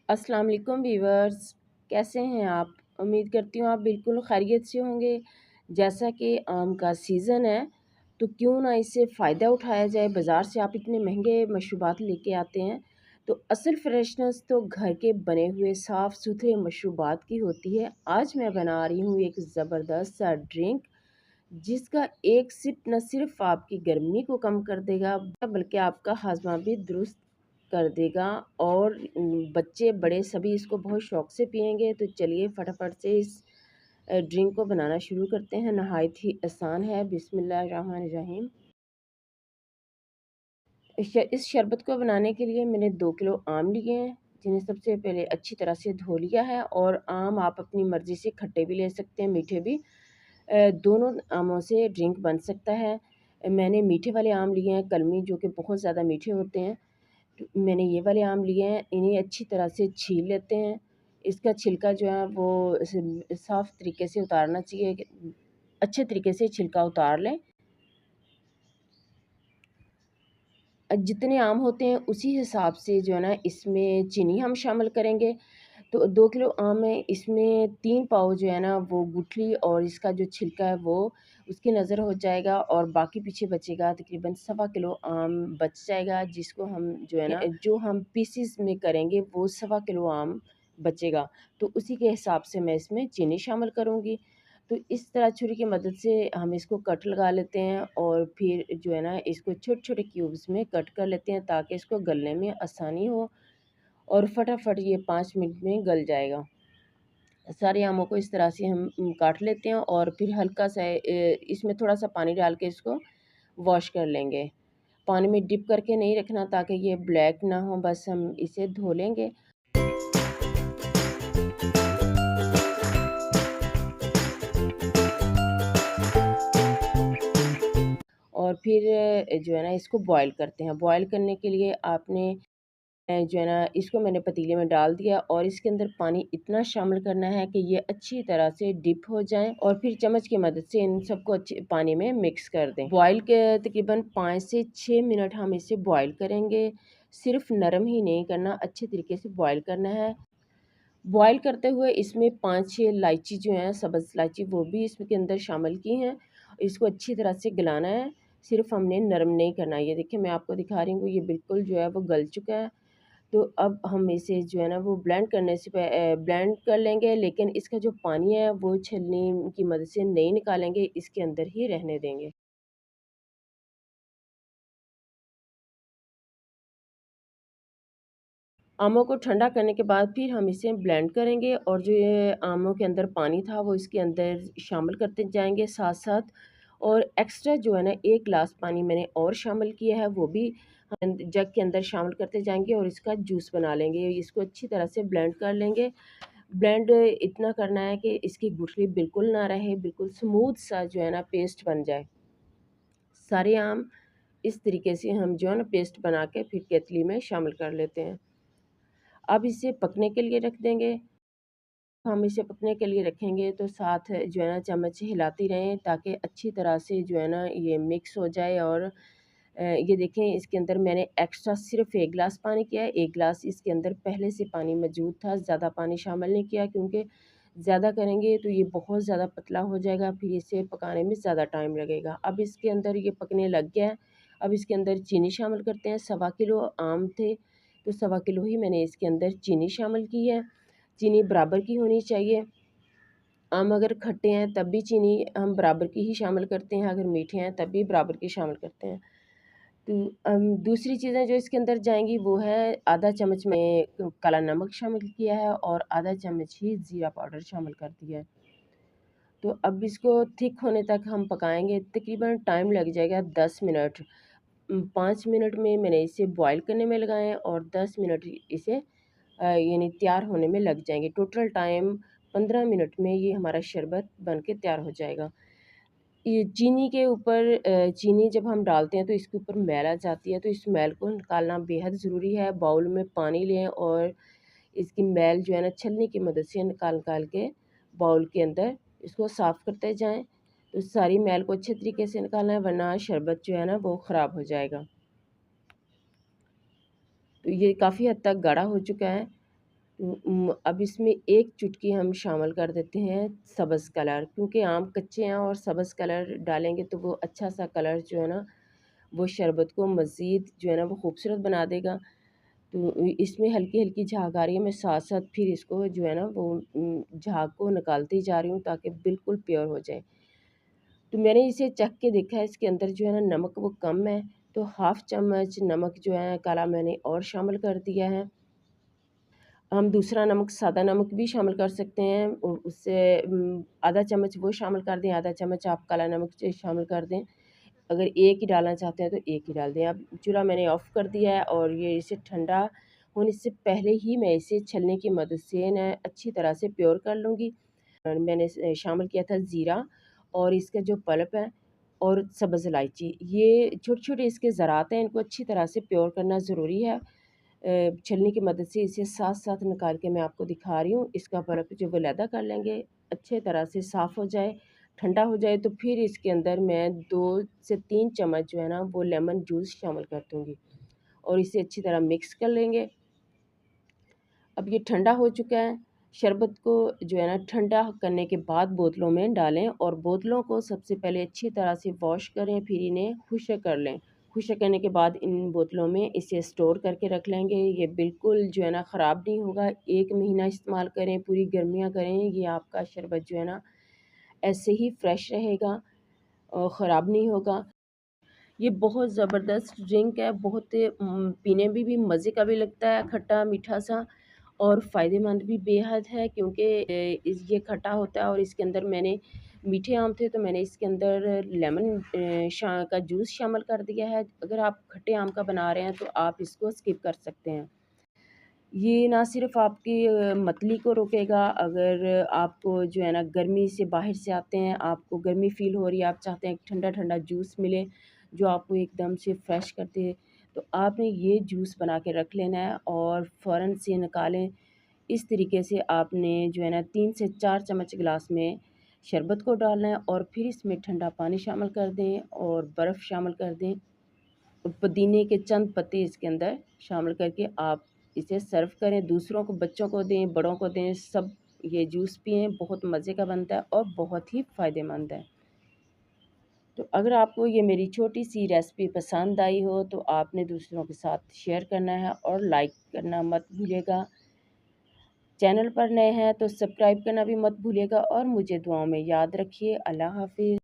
अस्सलाम वालेकुम वीवर्स, कैसे हैं आप? उम्मीद करती हूँ आप बिल्कुल खैरियत से होंगे। जैसा कि आम का सीज़न है, तो क्यों ना इससे फ़ायदा उठाया जाए। बाज़ार से आप इतने महंगे मशरूबात लेके आते हैं, तो असल फ्रेशनेस तो घर के बने हुए साफ़-सुथरे मशरूबात की होती है। आज मैं बना रही हूँ एक ज़बरदस्त सा ड्रिंक, जिसका एक सिप न सिर्फ़ आपकी गर्मी को कम कर देगा, बल्कि आपका हाज़मा भी दुरुस्त कर देगा और बच्चे बड़े सभी इसको बहुत शौक़ से पिएँगे। तो चलिए फटाफट से इस ड्रिंक को बनाना शुरू करते हैं। नहायत ही आसान है। बिस्मिल्लाहिर्रहमानिर्रहीम। इस शरबत को बनाने के लिए मैंने 2 किलो आम लिए हैं, जिन्हें सबसे पहले अच्छी तरह से धो लिया है। और आम आप अपनी मर्ज़ी से खट्टे भी ले सकते हैं, मीठे भी। दोनों आमों से ड्रिंक बन सकता है। मैंने मीठे वाले आम लिए हैं, कलमी, जो कि बहुत ज़्यादा मीठे होते हैं। मैंने ये वाले आम लिए हैं, इन्हें अच्छी तरह से छील लेते हैं। इसका छिलका जो है वो साफ़ तरीके से उतारना चाहिए, अच्छे तरीके से छिलका उतार लें। जितने आम होते हैं उसी हिसाब से जो है ना इसमें चीनी हम शामिल करेंगे। तो 2 किलो आम है, इसमें 3 पाव जो है ना वो गुठली और इसका जो छिलका है वो उसकी नज़र हो जाएगा, और बाकी पीछे बचेगा तकरीबन सवा किलो आम बच जाएगा, जिसको हम जो है ना जो हम पीसेस में करेंगे वो सवा किलो आम बचेगा। तो उसी के हिसाब से मैं इसमें चीनी शामिल करूँगी। तो इस तरह छुरी की मदद से हम इसको कट लगा लेते हैं, और फिर जो है ना इसको छोटे-छोटे क्यूब्स में कट कर लेते हैं, ताकि इसको गलने में आसानी हो और फटाफट ये 5 मिनट में गल जाएगा। सारे आमों को इस तरह से हम काट लेते हैं, और फिर हल्का सा इसमें थोड़ा-सा पानी डाल के इसको वॉश कर लेंगे। पानी में डिप करके नहीं रखना, ताकि ये ब्लैक ना हो, बस हम इसे धो लेंगे। और फिर जो है ना इसको बॉयल करते हैं। बॉयल करने के लिए आपने जो है ना इसको मैंने पतीले में डाल दिया, और इसके अंदर पानी इतना शामिल करना है कि ये अच्छी तरह से डिप हो जाएँ, और फिर चम्मच की मदद से इन सबको अच्छे पानी में मिक्स कर दें। बॉयल के तकरीबन 5 से 6 मिनट हम इसे बॉयल करेंगे। सिर्फ़ नरम ही नहीं करना, अच्छे तरीके से बॉयल करना है। बॉयल करते हुए इसमें 5-6 इलायची जो हैं, सब्ज़ इलायची, वो भी इसके अंदर शामिल की हैं। इसको अच्छी तरह से गलाना है, सिर्फ़ हमने नरम नहीं करना है। ये देखिए मैं आपको दिखा रही हूँ, ये बिल्कुल जो है वो गल चुका है। तो अब हम इसे जो है ना वो ब्लेंड कर लेंगे, लेकिन इसका जो पानी है वो छलनी की मदद से नहीं निकालेंगे, इसके अंदर ही रहने देंगे। आमों को ठंडा करने के बाद फिर हम इसे ब्लेंड करेंगे, और जो ये आमों के अंदर पानी था वो इसके अंदर शामिल करते जाएँगे साथ-साथ। और एक्स्ट्रा जो है ना 1 गिलास पानी मैंने और शामिल किया है, वो भी जग के अंदर शामिल करते जाएँगे, और इसका जूस बना लेंगे। इसको अच्छी तरह से ब्लेंड कर लेंगे। ब्लेंड इतना करना है कि इसकी गुठली बिल्कुल ना रहे, बिल्कुल स्मूथ सा जो है ना पेस्ट बन जाए। सारे आम इस तरीके से हम जो है ना पेस्ट बना के फिर केतली में शामिल कर लेते हैं। अब इसे पकने के लिए रख देंगे। हम इसे पकने के लिए रखेंगे तो साथ जो है ना चम्मच से हिलाती रहें, ताकि अच्छी तरह से जो है ना ये मिक्स हो जाए। और ये देखें इसके अंदर मैंने एक्स्ट्रा सिर्फ़ 1 गिलास पानी किया है। 1 गिलास इसके अंदर पहले से पानी मौजूद था, ज़्यादा पानी शामिल नहीं किया, क्योंकि ज़्यादा करेंगे तो ये बहुत ज़्यादा पतला हो जाएगा, फिर इसे पकाने में ज़्यादा टाइम लगेगा। अब इसके अंदर ये पकने लग गया है। अब इसके अंदर चीनी शामिल करते हैं। सवा किलो आम थे, तो सवा किलो ही मैंने इसके अंदर चीनी शामिल की है। चीनी बराबर की होनी चाहिए। आम अगर खट्टे हैं तब भी चीनी हम बराबर की ही शामिल करते हैं, अगर मीठे हैं तब भी बराबर की शामिल करते हैं। तो दूसरी चीज़ें जो इसके अंदर जाएँगी वो है, आधा चम्मच में काला नमक शामिल किया है, और आधा चम्मच ही ज़ीरा पाउडर शामिल कर दिया है। तो अब इसको थिक होने तक हम पकाएँगे, तकरीबन टाइम लग जाएगा 10 मिनट। 5 मिनट में मैंने इसे बॉयल करने में लगाए हैं, और 10 मिनट इसे यानी तैयार होने में लग जाएँगे। टोटल टाइम 15 मिनट में ये हमारा शरबत बन के तैयार हो जाएगा। ये चीनी के ऊपर चीनी जब हम डालते हैं तो इसके ऊपर मैल आ जाती है, तो इस मैल को निकालना बेहद ज़रूरी है। बाउल में पानी लें, और इसकी मैल जो है ना छलनी की मदद से निकाल के बाउल के अंदर इसको साफ़ करते जाएँ। तो सारी मैल को अच्छे तरीके से निकालना है, वरना शरबत जो है ना वो ख़राब हो जाएगा। तो ये काफ़ी हद तक गाढ़ा हो चुका है। तो अब इसमें एक चुटकी हम शामिल कर देते हैं सब्ज़ कलर, क्योंकि आम कच्चे हैं और सब्ज़ कलर डालेंगे तो वो अच्छा-सा कलर जो है ना, वो शरबत को मज़ीद जो है ना वो खूबसूरत बना देगा। तो इसमें हल्की-हल्की झाग आ रही है, मैं साथ-साथ फिर इसको जो है ना वो झाग को निकालती जा रही हूँ ताकि बिल्कुल प्योर हो जाए। तो मैंने इसे चख के देखा है, इसके अंदर जो है ना नमक वो कम है, तो हाफ़ चम्मच नमक जो है काला मैंने और शामिल कर दिया है। हम दूसरा नमक सादा नमक भी शामिल कर सकते हैं, उससे आधा चम्मच वो शामिल कर दें, आधा चम्मच आप काला नमक शामिल कर दें। अगर एक ही डालना चाहते हैं तो एक ही डाल दें। अब चूल्हा मैंने ऑफ़ कर दिया है और ये इसे ठंडा होने से पहले ही मैं इसे छलनी की मदद से ना अच्छी तरह से प्योर कर लूँगी। और मैंने शामिल किया था ज़ीरा और इसका जो पल्प है और सब्ज़ इलायची, ये छोटे-छोटे इसके ज़रात हैं, इनको अच्छी तरह से प्योर करना ज़रूरी है। छलनी की मदद से इसे साथ-साथ निकाल के मैं आपको दिखा रही हूँ। इसका पल्प जो वो अलहदा कर लेंगे, अच्छे तरह से साफ़ हो जाए, ठंडा हो जाए तो फिर इसके अंदर मैं 2 से 3 चम्मच जो है ना वो लेमन जूस शामिल कर दूँगी और इसे अच्छी तरह मिक्स कर लेंगे। अब ये ठंडा हो चुका है, शरबत को जो है ना ठंडा करने के बाद बोतलों में डालें और बोतलों को सबसे पहले अच्छी तरह से वॉश करें, फिर इन्हें खुश्क कर लें। खुश्क करने के बाद इन बोतलों में इसे स्टोर करके रख लेंगे। ये बिल्कुल जो है ना ख़राब नहीं होगा, 1 महीना इस्तेमाल करें, पूरी गर्मियाँ करें, ये आपका शरबत जो है ना ऐसे ही फ्रेश रहेगा और ख़राब नहीं होगा। ये बहुत ज़बरदस्त ड्रिंक है, बहुत पीने में भी मज़े का भी लगता है, खट्टा-मीठा-सा और फ़ायदेमंद भी बेहद है, क्योंकि इस ये खट्टा होता है और इसके अंदर मैंने मीठे आम थे तो मैंने इसके अंदर लेमन शा का जूस शामिल कर दिया है। अगर आप खट्टे आम का बना रहे हैं तो आप इसको स्किप कर सकते हैं। ये ना सिर्फ़ आपकी मतली को रोकेगा, अगर आपको जो है ना गर्मी से बाहर से आते हैं, आपको गर्मी फ़ील हो रही है, आप चाहते हैं ठंडा-ठंडा जूस मिले, जो आपको एकदम से फ्रेश कर दे, तो आपने ये जूस बना के रख लेना है और फ़ौरन से निकालें। इस तरीके से आपने जो है ना 3 से 4 चम्मच गिलास में शरबत को डालना है और फिर इसमें ठंडा पानी शामिल कर दें और बर्फ़ शामिल कर दें। पुदीने के चंद पत्ते इसके अंदर शामिल करके आप इसे सर्व करें, दूसरों को बच्चों को दें, बड़ों को दें, सब ये जूस पिएँ, बहुत मज़े का बनता है और बहुत ही फ़ायदेमंद है। तो अगर आपको ये मेरी छोटी-सी रेसिपी पसंद आई हो तो आपने दूसरों के साथ शेयर करना है और लाइक करना मत भूलिएगा। चैनल पर नए हैं तो सब्सक्राइब करना भी मत भूलिएगा और मुझे दुआओं में याद रखिए। अल्लाह हाफ़िज़।